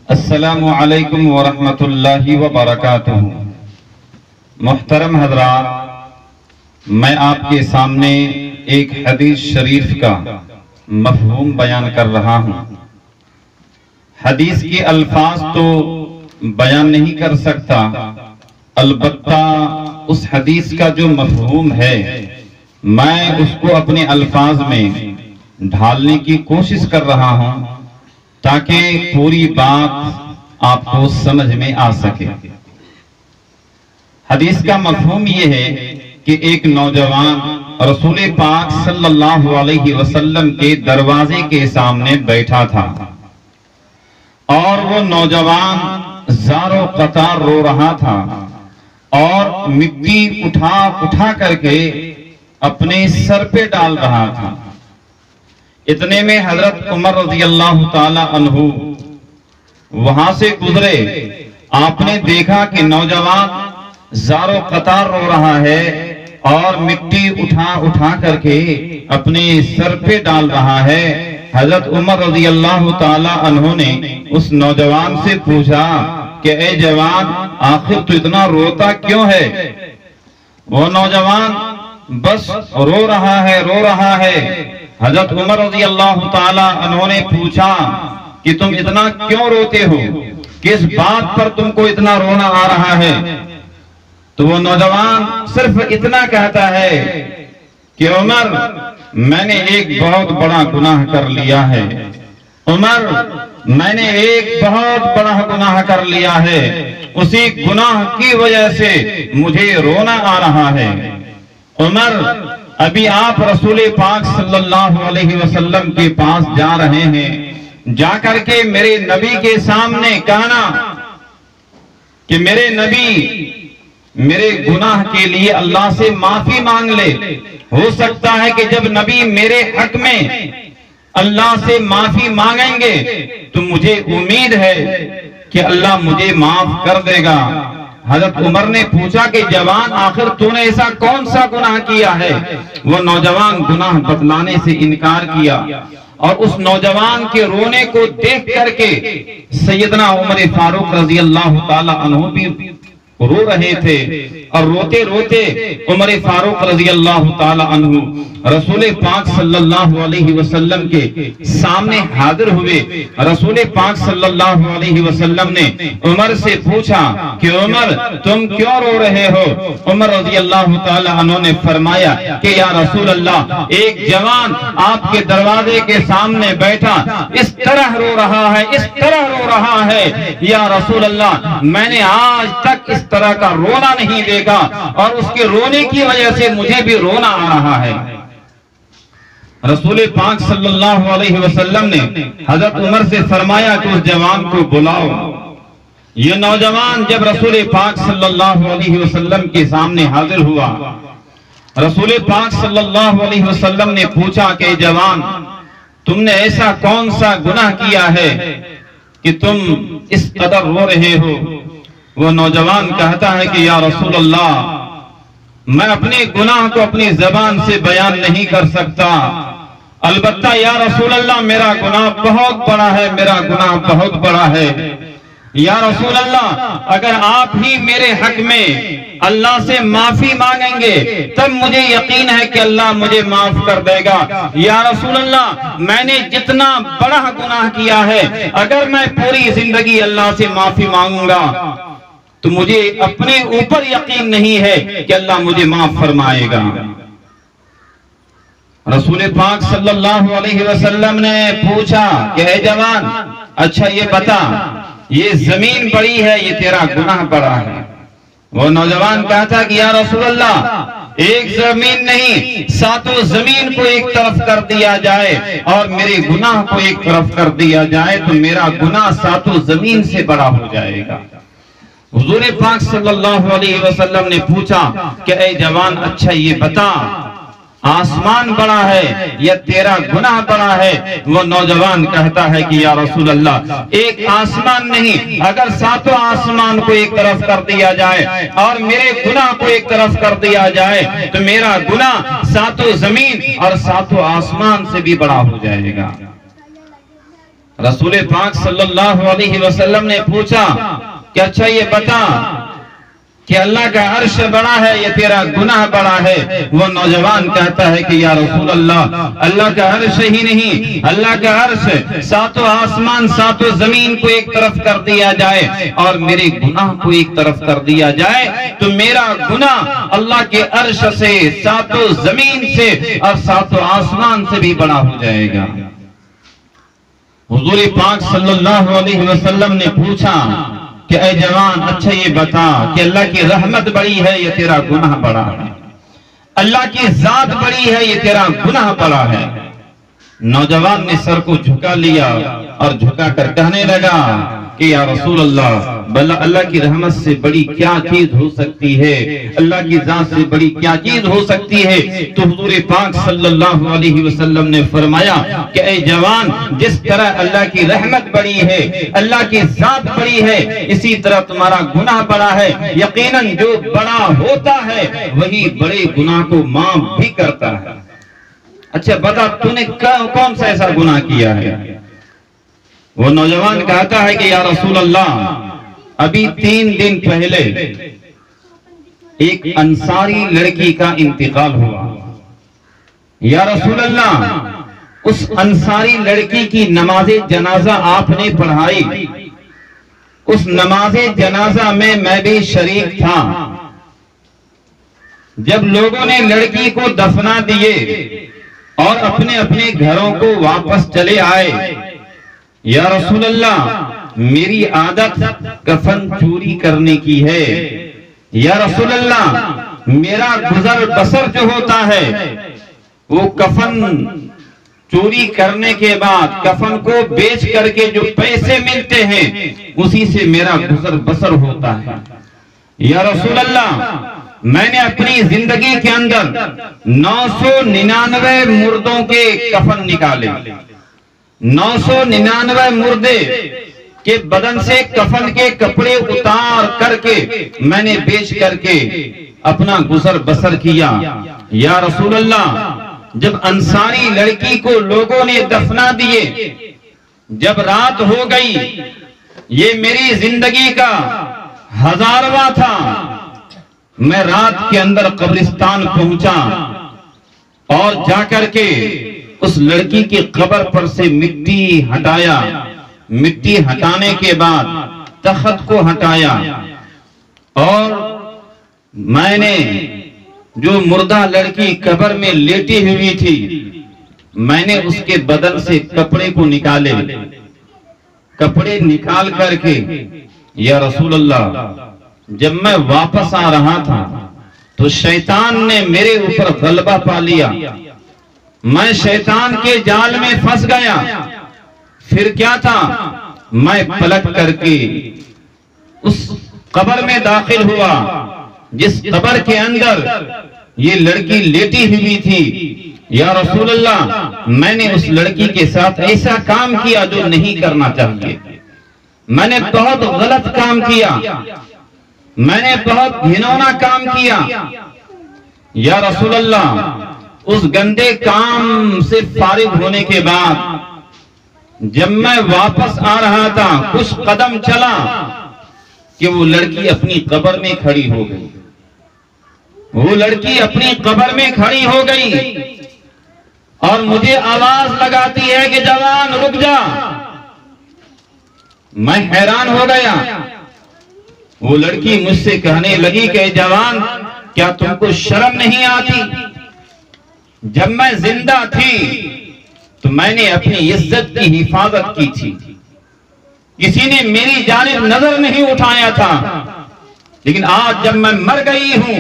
अस्सलामु अलैकुम वरहमतुल्लाहि वबरकातुहू। मुहतरम हज़रात, मैं आपके सामने एक हदीस शरीफ का मफ़हूम बयान कर रहा हूँ। हदीस के अल्फाज तो बयान नहीं कर सकता, अलबत्ता उस हदीस का जो मफ़हूम है मैं उसको अपने अल्फाज में ढालने की कोशिश कर रहा हूँ ताकि पूरी बात आपको समझ में आ सके। हदीस का मफ़हूम ये है कि एक नौजवान रसूल पाक सल्लल्लाहु अलैहि वसल्लम के दरवाजे के सामने बैठा था और वो नौजवान ज़ारो क़तार रो रहा था और मिट्टी उठा उठा करके अपने सर पे डाल रहा था। इतने में हजरत उमर रज़ियल्लाहु ताला अन्हु वहां से गुजरे। आपने देखा कि नौजवान ज़ारो क़तार रो रहा है और मिट्टी उठा उठा करके अपने सर पे डाल रहा है। हजरत उमर रज़ियल्लाहु ताला अन्हु ने उस नौजवान से पूछा कि ए जवान, आखिर तू इतना रोता क्यों है? वो नौजवान बस रो रहा है। हजरत उमर रज़ियल्लाहु ताला अन्हु ने पूछा कि तुम इतना क्यों रोते हो, किस बात पर तुमको इतना रोना आ रहा है? तो वो नौजवान सिर्फ इतना कहता है कि उमर, मैंने एक बहुत बड़ा गुनाह कर लिया है। उमर, मैंने एक बहुत बड़ा गुनाह कर लिया है, उसी गुनाह की वजह से मुझे रोना आ रहा है। उमर, अभी आप रसूल पाक सल्लल्लाहु अलैहि वसल्लम के पास जा रहे हैं, जाकर के मेरे नबी के सामने कहना कि मेरे नबी मेरे गुनाह के लिए अल्लाह से माफी मांग ले। हो सकता है कि जब नबी मेरे हक में अल्लाह से माफी मांगेंगे तो मुझे उम्मीद है कि अल्लाह मुझे माफ कर देगा। हजरत उमर ने पूछा कि जवान, आखिर तूने ऐसा कौन सा गुनाह किया है? वो नौजवान गुनाह बतलाने से इनकार किया और उस नौजवान के रोने को देख करके सैयदना उमर फारूक रज़ियल्लाहु ताला अन्हु भी रो रहे थे और रोते रोते उमर फारूक रज़ियल्लाहु ताला अन्हु रसूल पाक सल्लल्लाहु अलैहि वसल्लम के सामने हाजिर हुए। रसूल पाक सल्लल्लाहु अलैहि वसल्लम ने उमर से पूछा कि उमर, तुम क्यों रो रहे हो? उमर रज़ियल्लाहु ताला अन्हु ने फरमाया कि या रसूल अल्लाह, एक जवान आपके दरवाजे के सामने बैठा इस तरह रो रहा है, इस तरह रो रहा है। या रसूल अल्लाह, मैंने आज तक इस तरह का रोना नहीं देखा और उसके रोने की वजह से मुझे भी रोना आ रहा है। रसूल पाक सल्लल्लाहु अलैहि वसल्लम ने हजरत उमर से फरमाया कि उस जवान को बुलाओ। ये नौजवान जब रसूल पाक सल्लल्लाहु अलैहि वसल्लम के सामने हाजिर हुआ, रसूल पाक सल्लल्लाहु अलैहि वसल्लम ने पूछा कि जवान, तुमने ऐसा कौन सा गुनाह किया है कि तुम इस कदर रो रहे हो? वो नौजवान कहता है कि या रसूल अल्लाह, मैं अपने गुनाह को अपनी जबान से बयान नहीं कर सकता, अलबत्ता या रसूल अल्लाह, मेरा गुनाह बहुत बड़ा है, मेरा गुनाह बहुत बड़ा है। या रसूल अल्लाह, अगर आप ही मेरे हक में अल्लाह से माफी मांगेंगे तब मुझे यकीन है कि अल्लाह मुझे माफ कर देगा। या रसूल अल्लाह, मैंने जितना बड़ा गुनाह किया है, अगर मैं पूरी जिंदगी अल्लाह से माफी मांगूंगा तो मुझे अपने ऊपर यकीन नहीं है कि अल्लाह मुझे माफ फरमाएगा। रसूल पाक सल्लल्लाहु अलैहि वसल्लम ने पूछा कि ए जवान, अच्छा ये बता, ये जमीन बड़ी है, ये तेरा गुनाह बड़ा है? वो नौजवान कहता कि या रसूल अल्लाह, एक जमीन नहीं, सातों जमीन को एक तरफ कर दिया जाए और मेरे गुनाह को एक तरफ कर दिया जाए तो मेरा गुनाह सातों जमीन से बड़ा हो जाएगा। हुजूर पाक सल्लल्लाहु अलैहि वसल्लम ने पूछा कि ए जवान, अच्छा ये बता, आसमान बड़ा है या तेरा गुनाह बड़ा है? वो नौजवान कहता है कि या रसूल अल्लाह, एक आसमान नहीं, अगर सातों आसमान को एक तरफ कर दिया जाए और मेरे गुनाह को एक तरफ कर दिया जाए तो मेरा गुनाह सातों जमीन और सातों आसमान से भी बड़ा हो जाएगा। रसूल पाक सल्लल्लाहु अलैहि वसल्लम ने पूछा कि अच्छा ये बता कि अल्लाह का अर्श बड़ा है या तेरा गुनाह बड़ा है। वो नौजवान कहता है कि या रसूल अल्लाह, अल्लाह का अर्श ही नहीं, अल्लाह का अर्श सातों आसमान सातों जमीन को एक तरफ कर दिया जाए और मेरे गुनाह को एक तरफ कर दिया जाए तो मेरा गुनाह अल्लाह के अर्श से, सातों जमीन से और सातों आसमान से भी बड़ा हो जाएगा। हुजूर पाक सल्लल्लाहु अलैहि वसल्लम ने पूछा कि ऐ जवान, अच्छा ये बता कि अल्लाह की रहमत बड़ी है या तेरा गुनाह बड़ा है, अल्लाह की जात बड़ी है या तेरा गुनाह बड़ा है। नौजवान ने सर को झुका लिया और झुका कर कहने लगा कि या रसूल अल्लाह, भला अल्लाह की रहमत से बड़ी क्या चीज हो सकती है, अल्लाह की जात से बड़ी क्या चीज हो सकती है। तो हुजूर पाक सल्लल्लाहु अलैहि वसल्लम ने फरमाया कि ऐ जवान, जिस तरह अल्लाह की रहमत बड़ी है, अल्लाह की जात बड़ी है, इसी तरह तुम्हारा गुनाह बड़ा है। यकीनन जो बड़ा होता है वही बड़े गुनाह को माफ भी करता है। अच्छा बता, तूने कौन सा ऐसा गुनाह किया है? वो नौजवान कहता है कि या रसूल अल्लाह, अभी 3 दिन पहले एक अंसारी लड़की का इंतकाल हुआ। या रसूल अल्लाह, उस अंसारी लड़की की नमाज़े जनाजा आपने पढ़ाई, उस नमाज़े जनाजा में मैं भी शरीक था। जब लोगों ने लड़की को दफना दिए और अपने अपने घरों को वापस चले आए, या रसूल अल्लाह, मेरी आदत कफन चोरी करने की है। या रसूल अल्लाह, मेरा गुजर बसर जो होता है वो कफन चोरी करने के बाद कफन को बेच करके जो पैसे मिलते हैं उसी से मेरा गुजर बसर होता है। या रसूल अल्लाह, मैंने अपनी जिंदगी के अंदर 999 मुर्दों के कफन निकाले, 999 मुर्दे के बदन से कफन के कपड़े उतार करके मैंने बेच करके अपना गुजर बसर किया। या रसूल अल्लाह, जब अंसारी लड़की को लोगों ने दफना दिए, जब रात हो गई, ये मेरी जिंदगी का 1000वां था, मैं रात के अंदर कब्रिस्तान पहुंचा और जाकर के उस लड़की की कब्र पर से मिट्टी हटाया। मिट्टी हटाने के बाद तख्त को हटाया और मैंने जो मुर्दा लड़की कब्र में लेटी हुई थी, मैंने उसके बदन से कपड़े को निकाले। कपड़े निकाल करके या रसूल अल्लाह, जब मैं वापस आ रहा था तो शैतान ने मेरे ऊपर गलबा पा लिया। मैं शैतान के जाल में फंस गया। फिर क्या था, मैं पलट करके उस कब्र में दाखिल हुआ जिस कब्र के अंदर ये लड़की लेटी हुई थी। या रसूल अल्लाह, मैंने उस लड़की के साथ ऐसा काम किया जो नहीं करना चाहिए। मैंने बहुत गलत काम किया, मैंने बहुत घिनौना काम किया। या रसूल अल्लाह, उस गंदे काम से फारिग होने के बाद जब मैं वापस आ रहा था, कुछ कदम चला कि वो लड़की अपनी कब्र में खड़ी हो गई। वो लड़की अपनी कब्र में खड़ी हो गई और मुझे आवाज लगाती है कि जवान रुक जा। मैं हैरान हो गया। वो लड़की मुझसे कहने लगी कि जवान, क्या तुमको शर्म नहीं आती? जब मैं जिंदा थी तो मैंने अपनी इज्जत की हिफाजत की थी, किसी ने मेरी जानिब नजर नहीं उठाया था। लेकिन आज जब मैं मर गई हूं,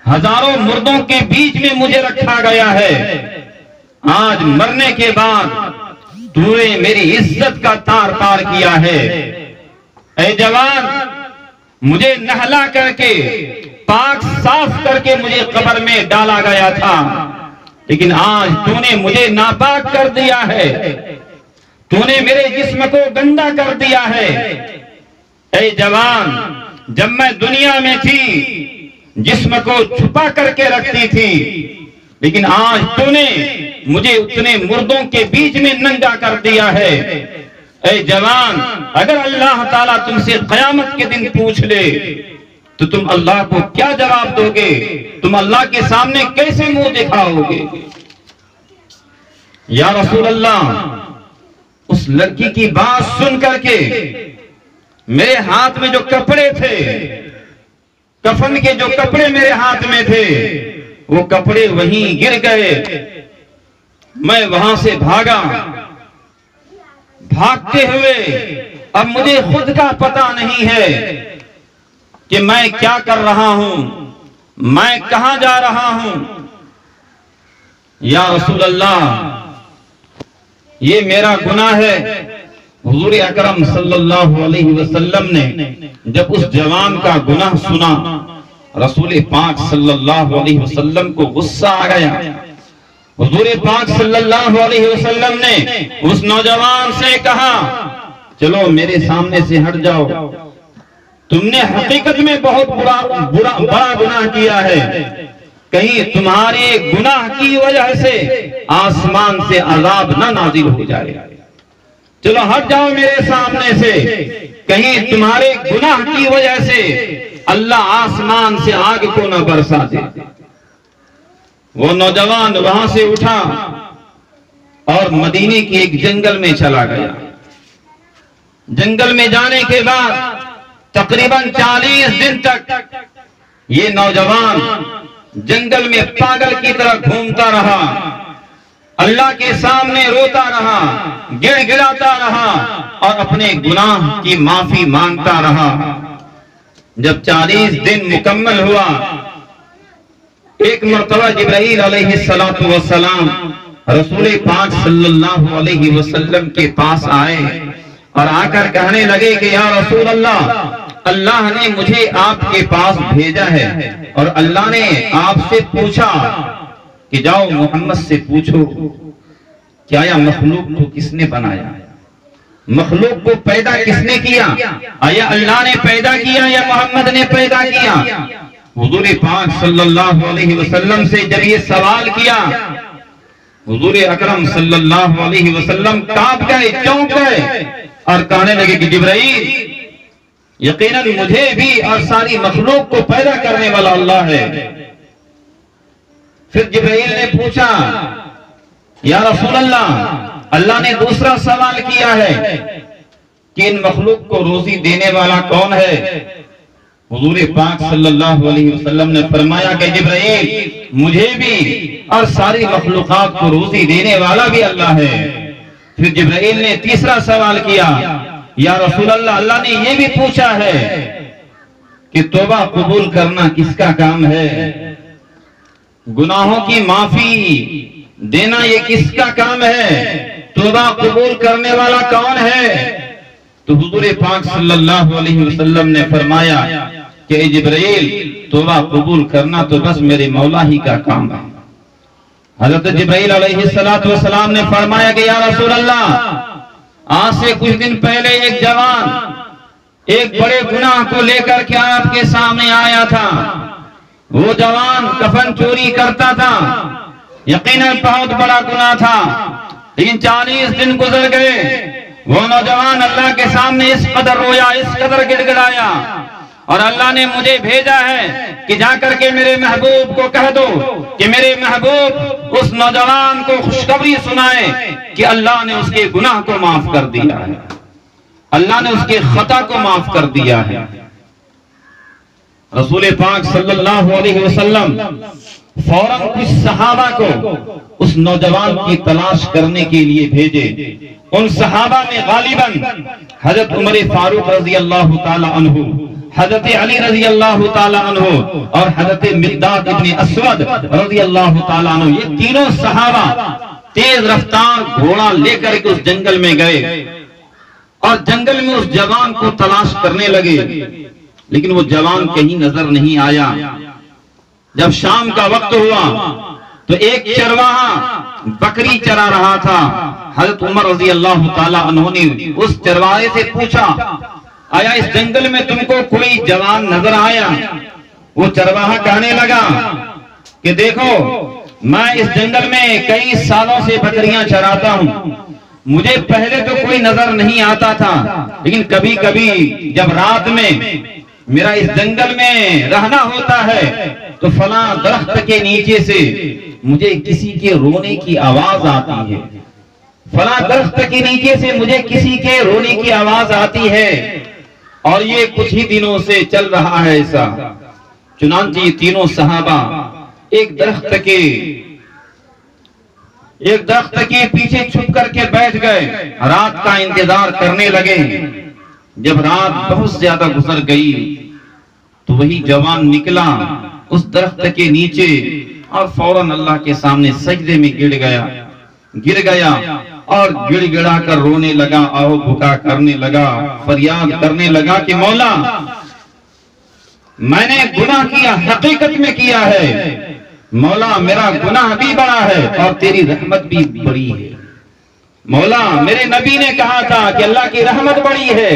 हजारों मुर्दों के बीच में मुझे रखा गया है। आज मरने के बाद तूने मेरी इज्जत का तार तार किया है। ऐ जवान, मुझे नहला करके पाक साफ करके मुझे कब्र में डाला गया था, लेकिन आज तूने मुझे नापाक कर दिया है। तूने मेरे जिस्म को गंदा कर दिया है। ऐ जवान, जब मैं दुनिया में थी जिस्म को छुपा करके रखती थी, लेकिन आज तूने मुझे उतने मुर्दों के बीच में नंगा कर दिया है। ऐ जवान, अगर अल्लाह ताला तुमसे क़यामत के दिन पूछ ले तो तुम अल्लाह को क्या जवाब दोगे? तुम अल्लाह के सामने कैसे मुंह दिखाओगे? या रसूल अल्लाह, उस लड़की की बात सुन करके मेरे हाथ में जो कपड़े थे, कफन के जो कपड़े मेरे हाथ में थे, वो कपड़े वहीं गिर गए। मैं वहां से भागा। भागते हुए अब मुझे खुद का पता नहीं है कि मैं क्या कर रहा हूं, मैं कहां जा रहा हूं। या रसूल अल्लाह, ये मेरा गुनाह है। हुजूर अकरम सल्लल्लाहु अलैहि वसल्लम ने जब उस जवान का गुनाह सुना, रसूल पाक सल्लल्लाहु अलैहि वसल्लम को गुस्सा आ गया। हुजूर पाक सल्लल्लाहु अलैहि वसल्लम ने उस नौजवान से कहा, चलो मेरे सामने से हट जाओ, तुमने हकीकत में बहुत बड़ा गुनाह किया है। कहीं तुम्हारे गुनाह की वजह से आसमान से अजाब न नाजिल हो जाए। चलो हट जाओ मेरे सामने से, कहीं तुम्हारे गुनाह की वजह से अल्लाह आसमान से आग को न बरसा दे। वो नौजवान वहां से उठा और मदीने के एक जंगल में चला गया। जंगल में जाने के बाद तकरीबन 40 दिन तक ये नौजवान जंगल में पागल की तरह घूमता रहा, अल्लाह के सामने रोता रहा, गिड़गिड़ाता रहा और अपने गुनाह की माफी मांगता रहा। जब 40 दिन मुकम्मल हुआ, एक मर्तबा जिब्राईल अलैहिस्सलातु वस्सलाम रसूल पाक सल्लल्लाहु अलैहि वसल्लम के पास आए और आकर कहने लगे कि या रसूल अल्लाह, अल्लाह ने मुझे आपके पास भेजा है और अल्लाह ने आपसे पूछा कि जाओ मोहम्मद से पूछो क्या या मखलूक को किसने बनाया, मखलूक को पैदा किसने किया, आया अल्लाह ने पैदा किया या मोहम्मद ने पैदा किया। हुजूर पाक सल्लल्लाहु अलैहि वसल्लम से जब ये सवाल किया, हुजूर अकरम सल्लल्लाहु अलैहि वसल्लम कांप गए, चौंक गए और कहने लगे कि जिब्राईल, यकीनन मुझे भी और सारी मखलूक को पैदा करने वाला अल्लाह है। फिर जिब्राईल ने पूछा, या रसूल अल्लाह, अल्लाह ने दूसरा सवाल किया है कि इन मखलूक को रोजी देने वाला कौन है। हुजूर पाक सल्लल्लाहु अलैहि वसल्लम ने फरमाया कि जिब्राईल, मुझे भी और सारी मखलूकात को रोजी देने वाला भी अल्लाह है। फिर जिब्राईल ने तीसरा सवाल किया, या रसूल अल्लाह, अल्लाह ने यह भी पूछा है कि तौबा कबूल करना किसका काम है, गुनाहों की माफी देना ये किसका काम है, तौबा कबूल करने वाला कौन है। तो हुजूर पाक सल्लल्लाहु अलैहि वसल्लम ने फरमाया कि जिब्राईल, तौबा कबूल करना तो बस मेरे मौला ही का काम है। हजरत जिब्राईल अलैहिस्सलातु वस्सलाम ने फरमाया कि या रसूल अल्लाह, आज से कुछ दिन पहले एक जवान एक बड़े गुनाह को लेकर के आपके सामने आया था। वो जवान कफन चोरी करता था, यकीनन बहुत बड़ा गुनाह था। लेकिन 40 दिन गुजर गए, वो नौजवान अल्लाह के सामने इस कदर रोया, इस कदर गिड़गिड़ाया, और अल्लाह ने मुझे भेजा है कि जाकर के मेरे महबूब को कह दो कि मेरे महबूब उस नौजवान को खुशखबरी सुनाए कि अल्लाह ने उसके गुनाह को माफ कर दिया है, अल्लाह ने उसके खता को माफ कर दिया है। रसूल पाक सल्लल्लाहु अलैहि वसल्लम फौरन कुछ सहाबा को उस नौजवान की तलाश करने के लिए भेजे। उन सहाबा में गालिबन हजरत उमर फारूक रजी अल्लाह ताला अन्हु, हजरत अली रजी अल्लाह ताला अन्हु और हजरत मिक़दाद इब्न अस्वद रजी अल्लाह ताला अन्हु, ये तीनों सहाबा तेज रफ्तार घोड़ा लेकर के उस जंगल में गए और जंगल में उस जवान को तलाश करने लगे। लेकिन वो जवान कहीं नजर नहीं आया। जब शाम का वक्त हुआ तो एक चरवाहा बकरी चरा रहा था। हजरत उमर रजी अल्लाह ताला अन्हु ने उस चरवाहे से पूछा, आया इस जंगल में तुमको कोई जवान नजर आया? वो चरवाहा कहने लगा कि देखो, मैं इस जंगल में कई सालों से बकरियां चराता हूं, मुझे पहले तो कोई नजर नहीं आता था, लेकिन कभी कभी जब रात में मेरा इस जंगल में रहना होता है तो फला दरख्त के नीचे से मुझे किसी के रोने की आवाज आती है, फला दरख्त के नीचे से मुझे किसी के रोने की आवाज आती है। और ये कुछ ही दिनों से चल रहा है ऐसा। चुनांचे ये तीनों सहाबा एक दरख्त के पीछे छुप करके बैठ गए, रात का इंतजार करने लगे। जब रात बहुत ज्यादा गुजर गई तो वही जवान निकला उस दरख्त के नीचे और फौरन अल्लाह के सामने सजदे में गिर गया और गिड़गिड़ा कर रोने लगा, आओ बुका करने लगा, फरियाद करने लगा कि मौला मैंने गुनाह किया, हकीकत में किया है मौला, मेरा गुनाह भी बड़ा है और तेरी रहमत भी बड़ी है। मौला मेरे नबी ने कहा था कि अल्लाह की रहमत बड़ी है,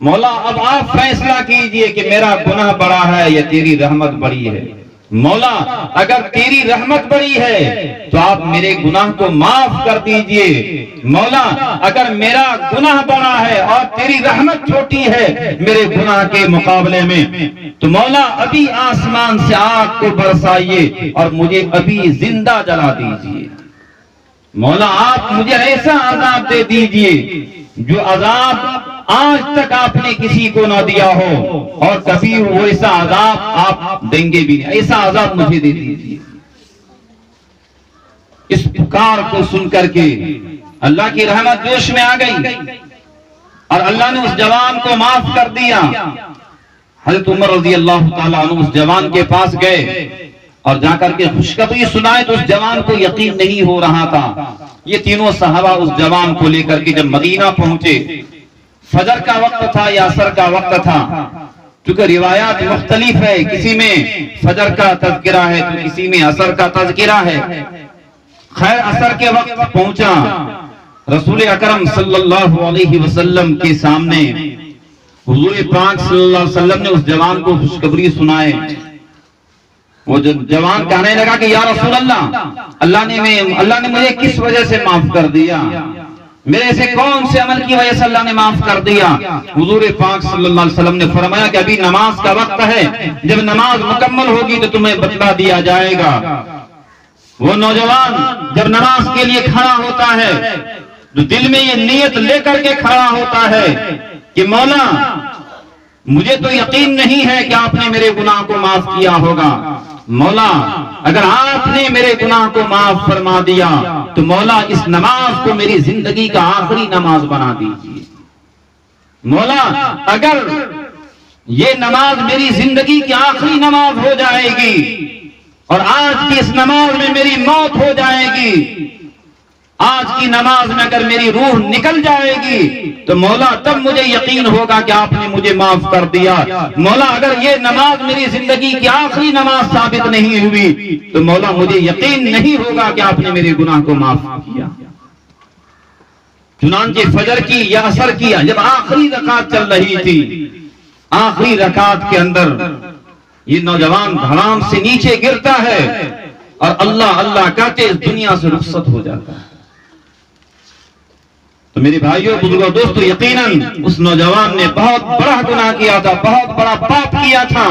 मौला अब आप फैसला कीजिए कि मेरा गुनाह बड़ा है या तेरी रहमत बड़ी है। मौला अगर तेरी रहमत बड़ी है तो आप मेरे गुनाह को माफ कर दीजिए। मौला अगर मेरा गुनाह बड़ा है और तेरी रहमत छोटी है मेरे गुनाह के मुकाबले में, तो मौला अभी आसमान से आग को बरसाइए और मुझे अभी जिंदा जला दीजिए। मौला आप मुझे ऐसा अजाब दे दीजिए जो अजाब आज तक आपने किसी को ना दिया हो और कभी वो ऐसा अजाब आप देंगे भी नहीं, ऐसा अजाब मुझे दे दीजिए। इस पुकार को सुनकर के अल्लाह की रहमत जोश में आ गई और अल्लाह ने उस जवान को माफ कर दिया। हज़रत उमर रज़ी अल्लाह ताला अन्हु उस जवान के पास गए और जाकर के खुशखबरी सुनाए तो उस जवान को यकीन नहीं हो रहा था। ये तीनों सहाबा उस जवान को लेकर के जब मदीना पहुंचे, फजर का वक्त था या असर का वक्त था, क्योंकि रिवायात मुख्तलिफ है, किसी में फजर का तज़किरा है तो किसी में असर का तज़किरा है। खैर असर के वक्त पहुंचा, रसूल अकरम सल्लल्लाहु अलैहि वसल्लम के सामने हुजूर पाक सल्लल्लाहु अलैहि वसल्लम ने उस जवान को खुशखबरी सुनाए। वो जवान कहने लगा कि या रसूल अल्लाह, अल्लाह ने मुझे किस वजह से माफ कर दिया, मेरे से कौन से अमल की वजह से अल्लाह ने माफ कर दिया। हुजूर पाक सल्लल्लाहु अलैहि वसल्लम ने फरमाया कि अभी नमाज का वक्त है, जब नमाज मुकम्मल होगी तो तुम्हें बतला दिया जाएगा। वो नौजवान जब नमाज के लिए खड़ा होता है तो दिल में ये नियत लेकर के खड़ा होता है कि मौला मुझे तो यकीन नहीं है कि आपने मेरे गुनाह को माफ किया होगा, मौला अगर आपने मेरे गुनाह को माफ फरमा दिया तो मौला इस नमाज को मेरी जिंदगी का आखिरी नमाज बना दीजिए। मौला अगर ये नमाज मेरी जिंदगी की आखिरी नमाज हो जाएगी और आज की इस नमाज में मेरी मौत हो जाएगी, आज की नमाज में अगर मेरी रूह निकल जाएगी तो मौला तब मुझे यकीन होगा कि आपने मुझे माफ कर दिया। मौला अगर ये नमाज मेरी जिंदगी की आखिरी नमाज साबित नहीं हुई तो मौला मुझे यकीन नहीं होगा कि आपने मेरे गुनाह को माफ किया। चुनांचे फजर की या असर किया, जब आखिरी रकात चल रही थी, आखिरी रकात के अंदर ये नौजवान धड़ाम से नीचे गिरता है और अल्लाह अल्लाह कहते इस दुनिया से रुखसत हो जाता है। तो मेरे भाइयों बुजुर्गों दोस्तों, यकीनन उस नौजवान ने बहुत बड़ा गुनाह किया था, बहुत बड़ा पाप किया था,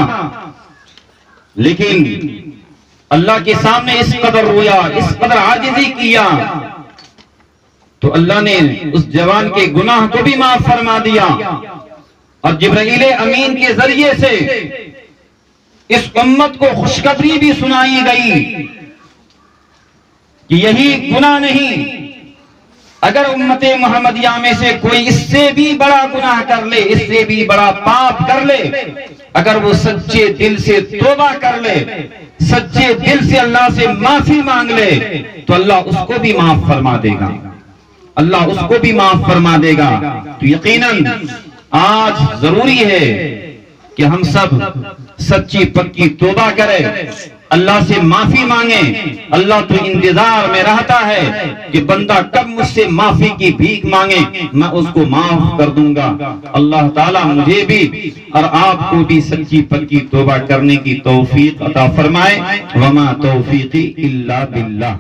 लेकिन अल्लाह के सामने इस कदर रोया, इस कदर आजिज़ी किया तो अल्लाह ने उस जवान के गुनाह को भी माफ फरमा दिया। और जिब्राइल अमीन के जरिए से इस उम्मत को खुशखबरी भी सुनाई गई कि यही गुनाह नहीं, अगर उम्मत मोहम्मदिया में से कोई इससे भी बड़ा गुनाह कर ले, इससे भी बड़ा पाप कर ले, अगर वो सच्चे दिल से तौबा कर ले, सच्चे दिल से अल्लाह से माफी मांग ले तो अल्लाह उसको भी माफ फरमा देगा, अल्लाह उसको भी माफ फरमा देगा। तो यकीनन आज जरूरी है कि हम सब सच्ची पक्की तौबा करें, अल्लाह से माफी मांगे। अल्लाह तो इंतजार में रहता है कि बंदा कब मुझसे माफी की भीख मांगे, मैं उसको माफ कर दूंगा। अल्लाह ताला मुझे भी और आपको भी सच्ची पक्की तौबा करने की तौफीक अता फरमाए। वमा तौफीकी इल्ला बिल्लाह।